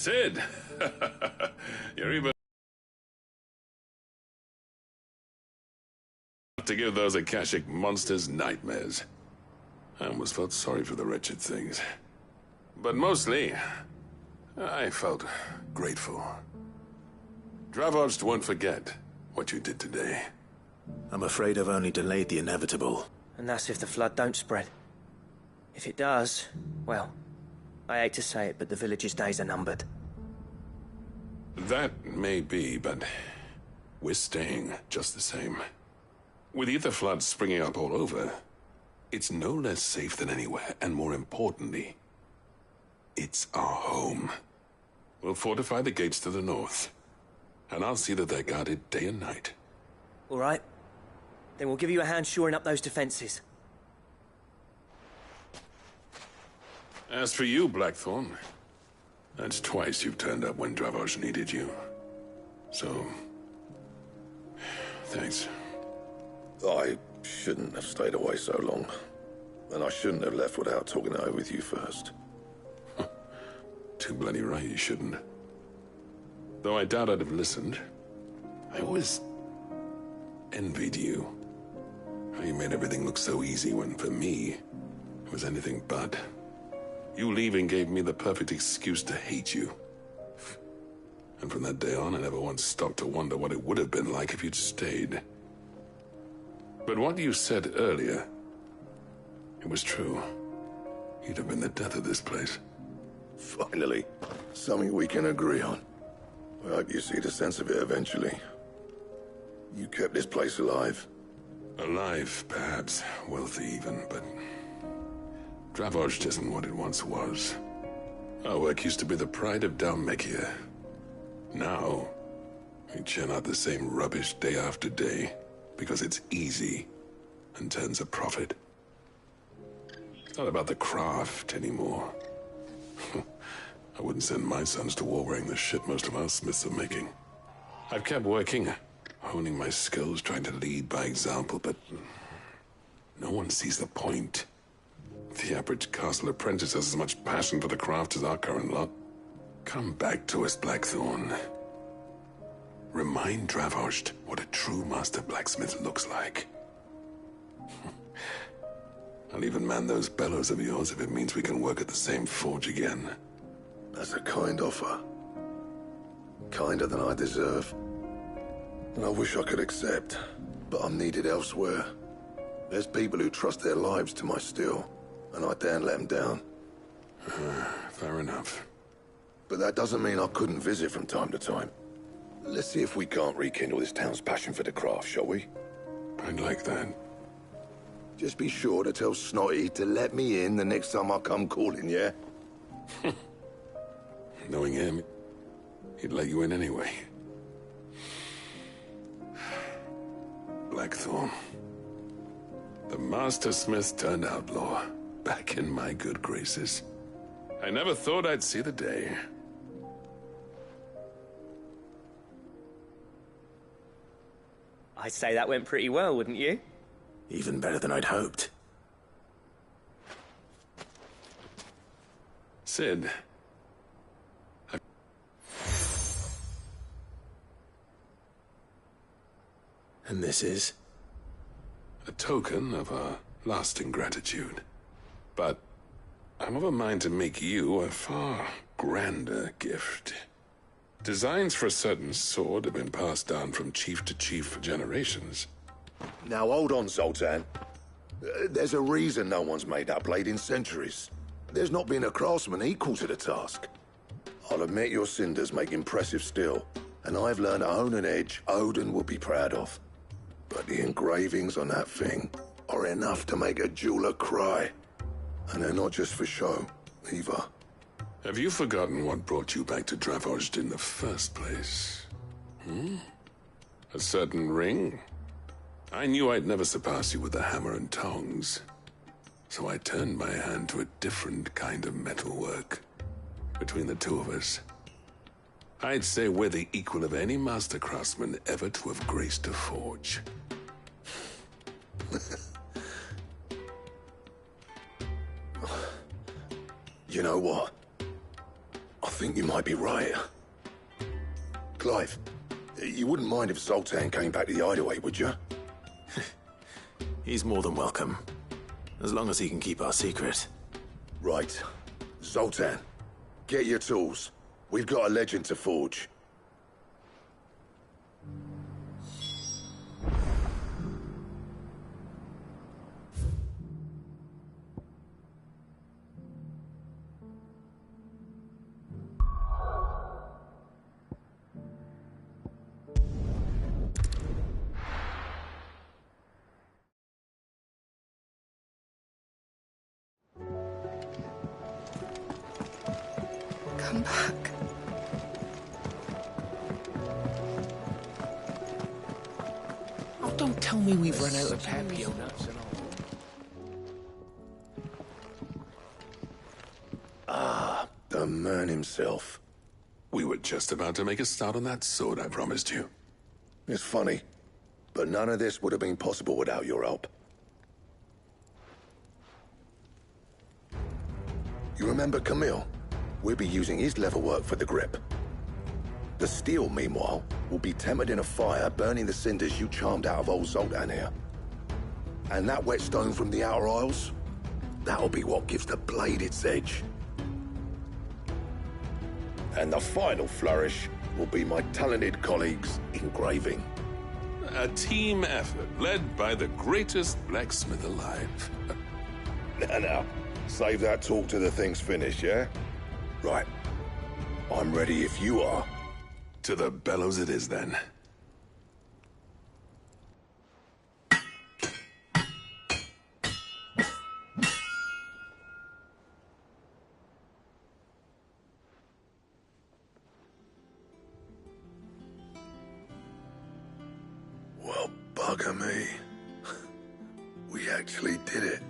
Sid! You're even to give those Akashic monsters nightmares. I almost felt sorry for the wretched things. But mostly, I felt grateful. Dravovst won't forget what you did today. I'm afraid I've only delayed the inevitable. And that's if the flood don't spread. If it does, well, I hate to say it, but the village's days are numbered. That may be, but we're staying just the same. With ether floods springing up all over, it's no less safe than anywhere, and more importantly, it's our home. We'll fortify the gates to the north, and I'll see that they're guarded day and night. All right. Then we'll give you a hand shoring up those defenses. As for you, Blackthorn, that's twice you've turned up when Dravos needed you. So, thanks. I shouldn't have stayed away so long. And I shouldn't have left without talking it over with you first. Too bloody right you shouldn't. Though I doubt I'd have listened. I always envied you. How you made everything look so easy when, for me, it was anything but. You leaving gave me the perfect excuse to hate you. And from that day on, I never once stopped to wonder what it would have been like if you'd stayed. But what you said earlier, it was true. You'd have been the death of this place. Finally, something we can agree on. I hope you see the sense of it eventually. You kept this place alive. Alive, perhaps. Wealthy even, but Dravos isn't what it once was. Our work used to be the pride of Dalmekia. Now, we churn out the same rubbish day after day because it's easy and turns a profit. It's not about the craft anymore. I wouldn't send my sons to war wearing the shit most of our smiths are making. I've kept working, honing my skills, trying to lead by example, but no one sees the point. The average castle apprentice has as much passion for the craft as our current lot. Come back to us, Blackthorn. Remind Dravosht what a true master blacksmith looks like. I'll even man those bellows of yours if it means we can work at the same forge again. That's a kind offer. Kinder than I deserve. And I wish I could accept, but I'm needed elsewhere. There's people who trust their lives to my steel, and I daren't let them down. Fair enough. But that doesn't mean I couldn't visit from time to time. Let's see if we can't rekindle this town's passion for the craft, shall we? I'd like that. Just be sure to tell Snotty to let me in the next time I come calling, yeah? Knowing him, he'd let you in anyway. Blackthorn. The Master Smith turned outlaw, back in my good graces. I never thought I'd see the day. I'd say that went pretty well, wouldn't you? Even better than I'd hoped. Sid. And this is? A token of our lasting gratitude. But I'm of a mind to make you a far grander gift. Designs for a certain sword have been passed down from chief to chief for generations. Now hold on, Zoltan. There's a reason no one's made that blade in centuries. There's not been a craftsman equal to the task. I'll admit your cinders make impressive steel, and I've learned to own an edge Odin would be proud of. But the engravings on that thing are enough to make a jeweler cry. And they're not just for show, either. Have you forgotten what brought you back to Dravosht in the first place? A certain ring? I knew I'd never surpass you with the hammer and tongs. So I turned my hand to a different kind of metalwork. Between the two of us, I'd say we're the equal of any master craftsman ever to have graced a forge. You know what? I think you might be right. Clive, you wouldn't mind if Zoltan came back to the hideaway, would you? He's more than welcome. As long as he can keep our secret. Right. Zoltan, get your tools. We've got a legend to forge. Come back. Oh, don't tell me we've run out of papio nuts and all. The man himself. We were just about to make a start on that sword I promised you. It's funny, but none of this would have been possible without your help. You remember Camille? We'll be using his leatherwork for the grip. The steel, meanwhile, will be tempered in a fire, burning the cinders you charmed out of old Zoltan here. And that whetstone from the Outer Isles, that'll be what gives the blade its edge. And the final flourish will be my talented colleagues' engraving. A team effort led by the greatest blacksmith alive. Now, save that talk till the thing's finished, yeah? Right. I'm ready if you are. To the bellows it is, then. Well, bugger me. We actually did it.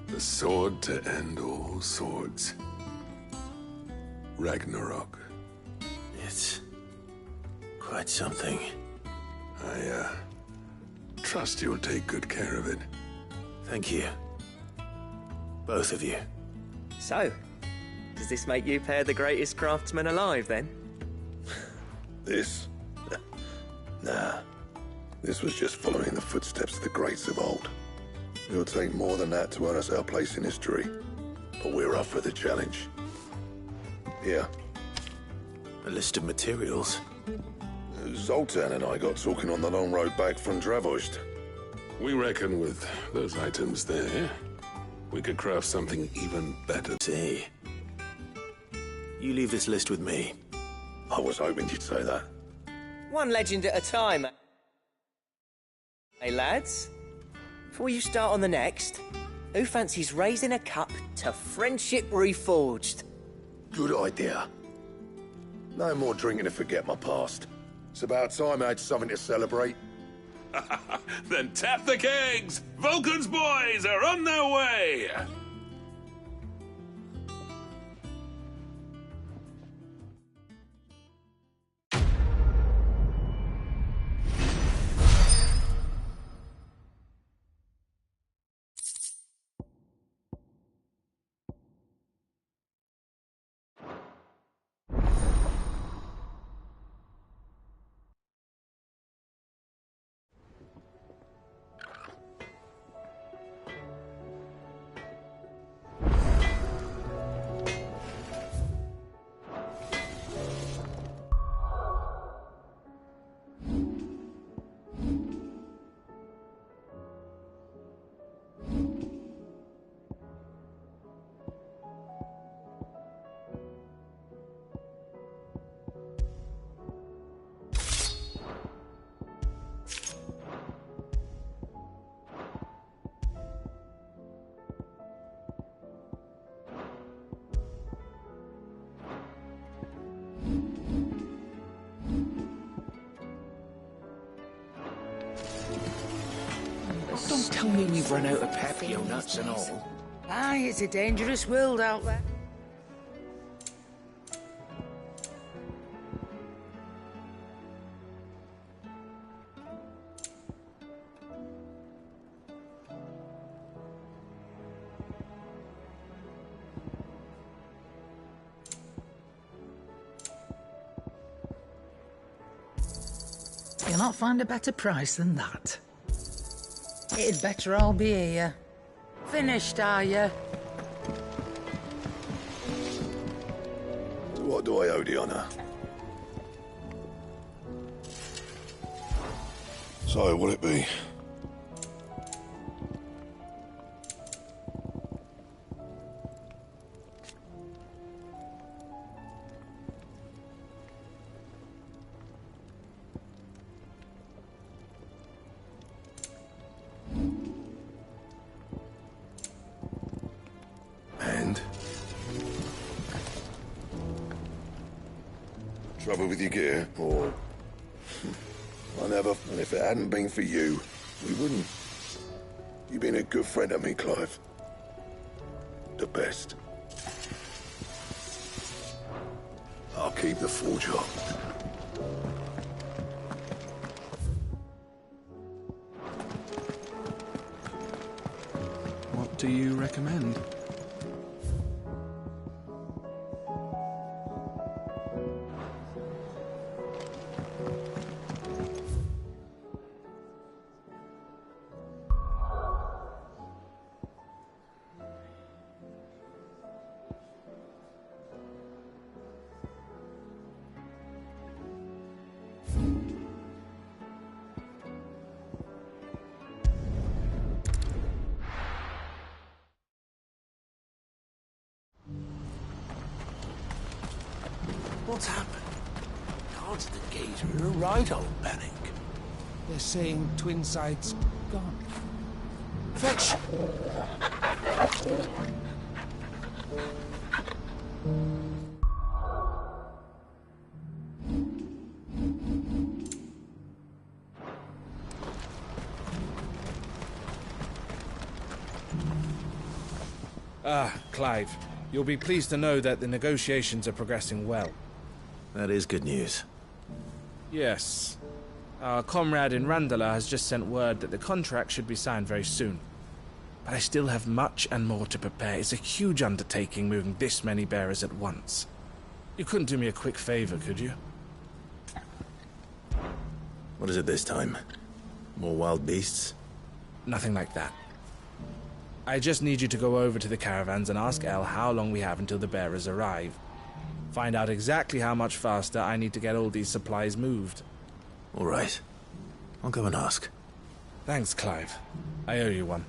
The sword to end all swords. Ragnarok. It's quite something. I trust you'll take good care of it. Thank you. Both of you. So, does this make you pair the greatest craftsmen alive, then? This? Nah. This was just following the footsteps of the greats of old. It'll take more than that to earn us our place in history. But we're up for the challenge. Here. A list of materials. Zoltan and I got talking on the long road back from Dravost. We reckon with those items there, we could craft something even better. See. You leave this list with me. I was hoping you'd say that. One legend at a time. Hey, lads. Before you start on the next, who fancies raising a cup to Friendship Reforged? Good idea. No more drinking to forget my past. It's about time I had something to celebrate. Then tap the kegs! Vulcan's boys are on their way! Don't tell me we've run out of papio nuts and all. Aye, it's a dangerous world out there. You'll not find a better price than that. It'd better all be here. Finished, are you? What do I owe the honor? So, will it be? And? Trouble with your gear, or... I never... And if it hadn't been for you, we wouldn't. You've been a good friend of me, Clive. The best. I'll keep the forge up. What do you recommend? What's happened? Guards at the gate are in a right old panic. They're saying Twinside's gone. Fetch! Clive, you'll be pleased to know that the negotiations are progressing well. That is good news. Yes. Our comrade in Randala has just sent word that the contract should be signed very soon. But I still have much and more to prepare. It's a huge undertaking moving this many bearers at once. You couldn't do me a quick favor, could you? What is it this time? More wild beasts? Nothing like that. I just need you to go over to the caravans and ask El how long we have until the bearers arrive. Find out exactly how much faster I need to get all these supplies moved. All right. I'll go and ask. Thanks, Clive. I owe you one.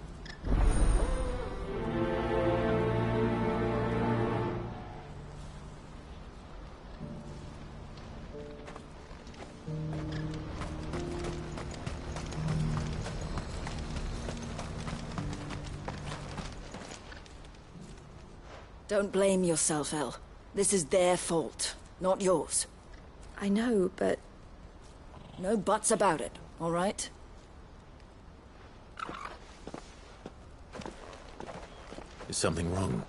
Don't blame yourself, El. This is their fault, not yours. I know, but... No buts about it, all right? Is something wrong?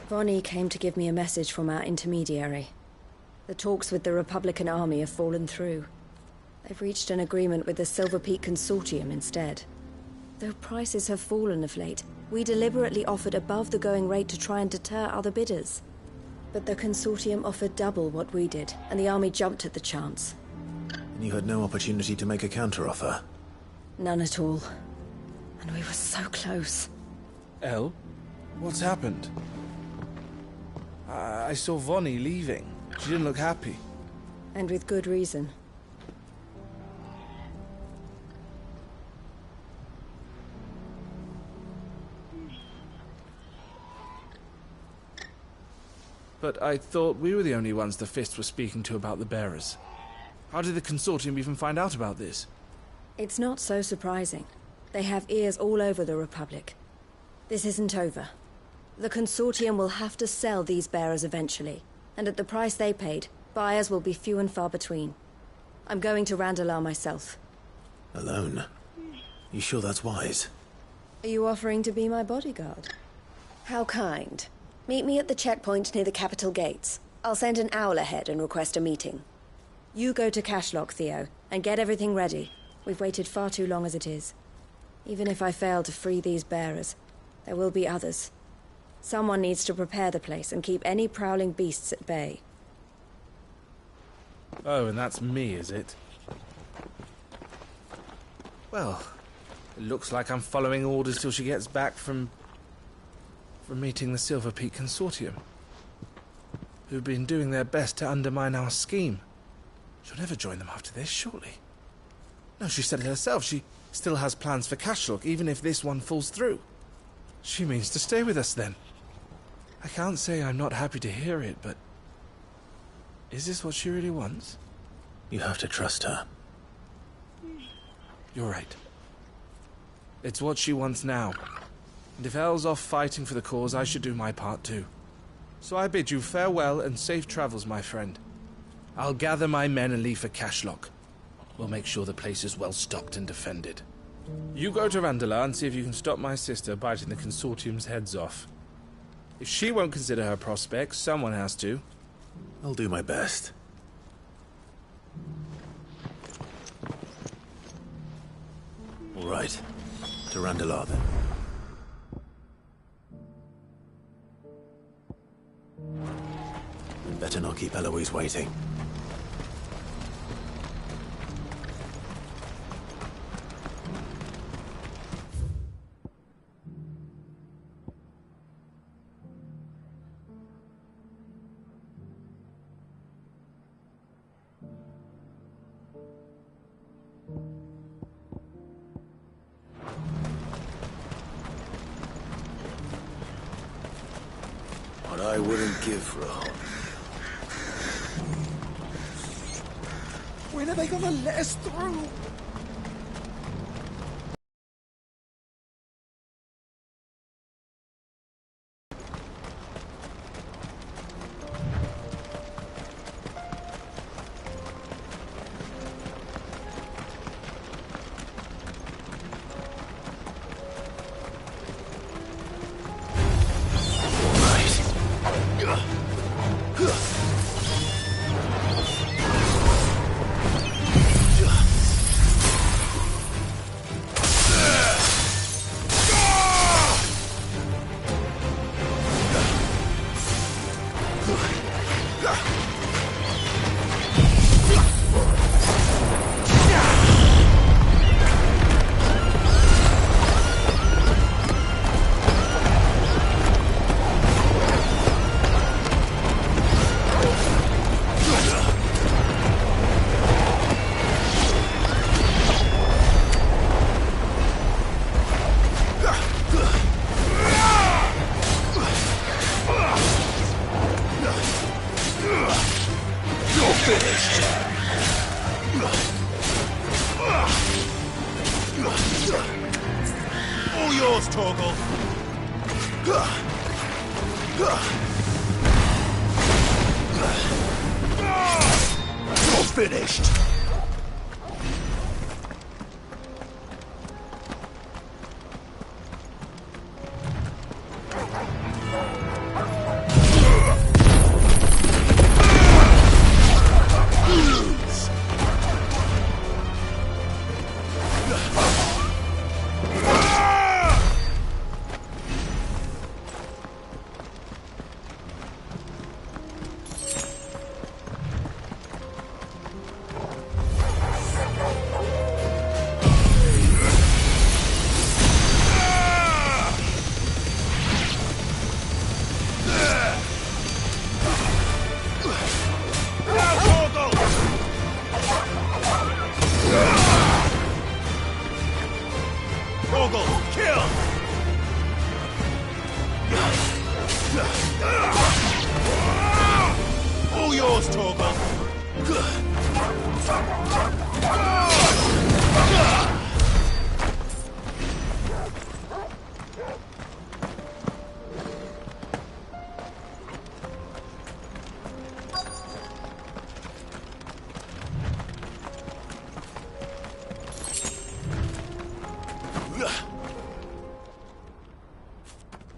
Vonnie came to give me a message from our intermediary. The talks with the Republican army have fallen through. They've reached an agreement with the Silver Peak Consortium instead. Though prices have fallen of late, we deliberately offered above the going rate to try and deter other bidders. But the Consortium offered double what we did, and the army jumped at the chance. And you had no opportunity to make a counteroffer? None at all. And we were so close. El? What's happened? I saw Vonnie leaving. She didn't look happy. And with good reason. But I thought we were the only ones the Fist were speaking to about the bearers. How did the Consortium even find out about this? It's not so surprising. They have ears all over the Republic. This isn't over. The Consortium will have to sell these bearers eventually, and at the price they paid, buyers will be few and far between. I'm going to Randalar myself. Alone? You sure that's wise? Are you offering to be my bodyguard? How kind. Meet me at the checkpoint near the capital gates. I'll send an owl ahead and request a meeting. You go to Cashlock, Theo, and get everything ready. We've waited far too long as it is. Even if I fail to free these bearers, there will be others. Someone needs to prepare the place and keep any prowling beasts at bay. Oh, and that's me, is it? Well, it looks like I'm following orders till she gets back from meeting the Silver Peak Consortium, who've been doing their best to undermine our scheme. She'll never join them after this, surely. No, she said it herself. She still has plans for Cashlock, even if this one falls through. She means to stay with us, then. I can't say I'm not happy to hear it, but... is this what she really wants? You have to trust her. You're right. It's what she wants now. And if Elle's off fighting for the cause, I should do my part too. So I bid you farewell and safe travels, my friend. I'll gather my men and leave for Cashlock. We'll make sure the place is well stocked and defended. You go to Randala and see if you can stop my sister biting the Consortium's heads off. If she won't consider her prospects, someone has to. I'll do my best. All right. To Randala, then. Better not keep Eloise waiting. What I wouldn't give for a home. When are they gonna let us through? All yours, Torgal. You're finished. All yours, Torgal.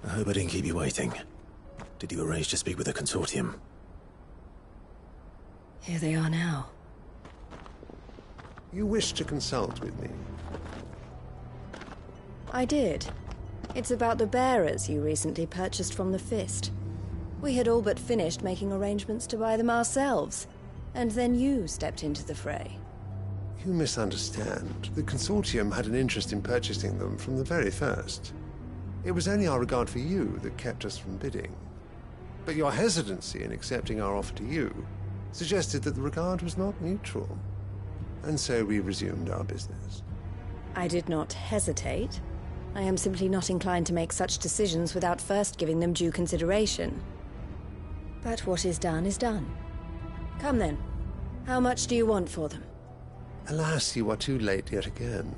I hope I didn't keep you waiting. Did you arrange to speak with the Consortium? Here they are now. You wish to consult with me? I did. It's about the bearers you recently purchased from the Fist. We had all but finished making arrangements to buy them ourselves, and then you stepped into the fray. You misunderstand. The Consortium had an interest in purchasing them from the very first. It was only our regard for you that kept us from bidding. But your hesitancy in accepting our offer to you suggested that the regard was not mutual. And so we resumed our business. I did not hesitate. I am simply not inclined to make such decisions without first giving them due consideration. But what is done is done. Come then. How much do you want for them? Alas, you are too late yet again.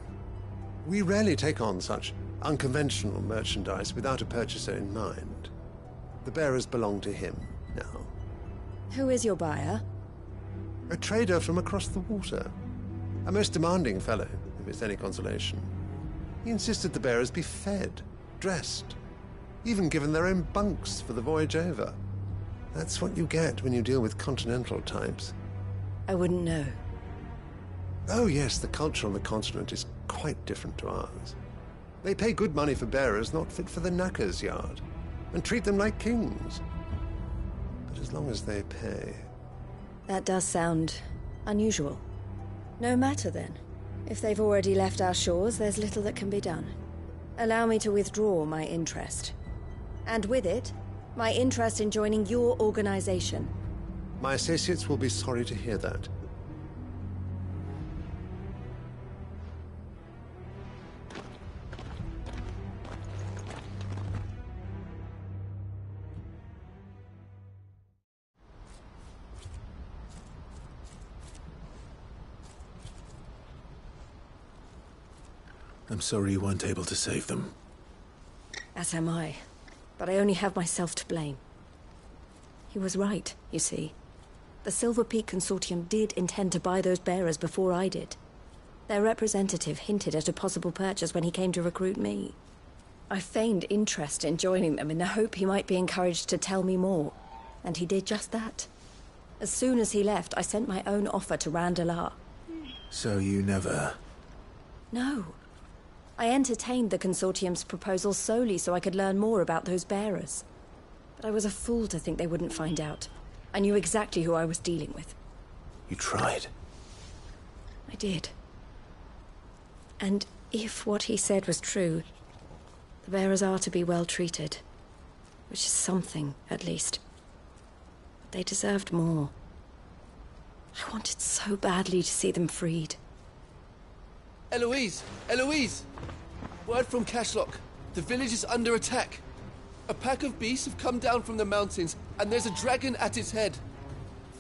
We rarely take on such unconventional merchandise without a purchaser in mind. The bearers belong to him now. Who is your buyer? A trader from across the water. A most demanding fellow, if it's any consolation. He insisted the bearers be fed, dressed, even given their own bunks for the voyage over. That's what you get when you deal with continental types. I wouldn't know. Oh yes, the culture on the continent is quite different to ours. They pay good money for bearers not fit for the knacker's yard, and treat them like kings. But as long as they pay... That does sound unusual. No matter then. If they've already left our shores, there's little that can be done. Allow me to withdraw my interest. And with it, my interest in joining your organization. My associates will be sorry to hear that. I'm sorry you weren't able to save them. As am I. But I only have myself to blame. He was right, you see. The Silver Peak Consortium did intend to buy those bearers before I did. Their representative hinted at a possible purchase when he came to recruit me. I feigned interest in joining them in the hope he might be encouraged to tell me more. And he did just that. As soon as he left, I sent my own offer to Randalar. So you never... No. I entertained the Consortium's proposal solely so I could learn more about those bearers. But I was a fool to think they wouldn't find out. I knew exactly who I was dealing with. You tried. I did. And if what he said was true, the bearers are to be well treated. Which is something, at least. But they deserved more. I wanted so badly to see them freed. Eloise! Eloise! Word from Cashlock. The village is under attack. A pack of beasts have come down from the mountains, and there's a dragon at its head.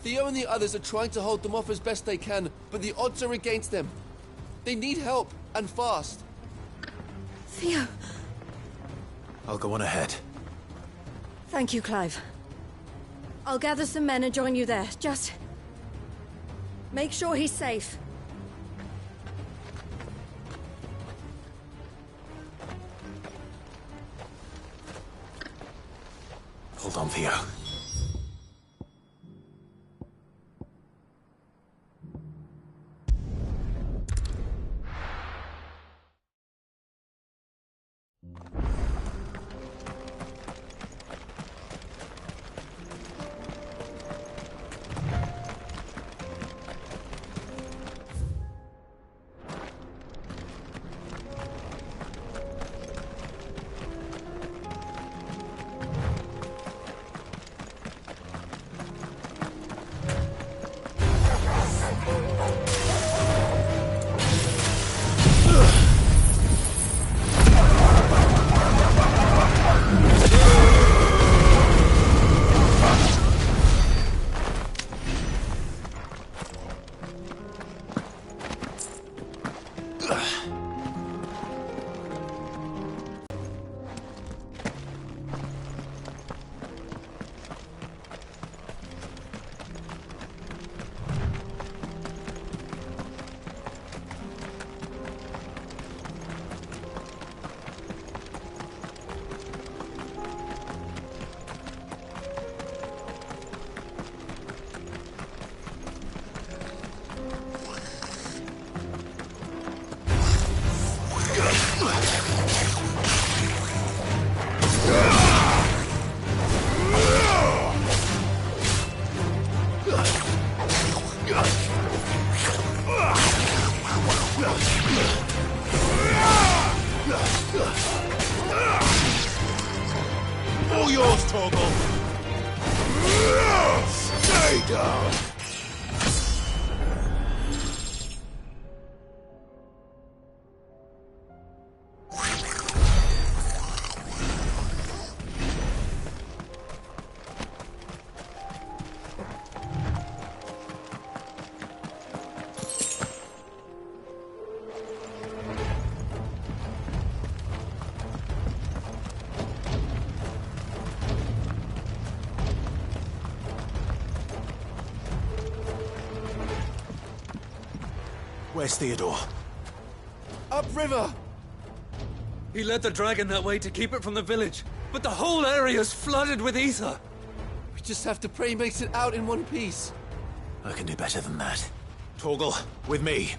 Theo and the others are trying to hold them off as best they can, but the odds are against them. They need help, and fast. Theo! I'll go on ahead. Thank you, Clive. I'll gather some men and join you there. Just... make sure he's safe. Hold on, Theo. Torgal! Stay down! Where's Theodore? Upriver! He led the dragon that way to keep it from the village, but the whole area's flooded with ether. We just have to pray he makes it out in one piece. I can do better than that. Torgal, with me.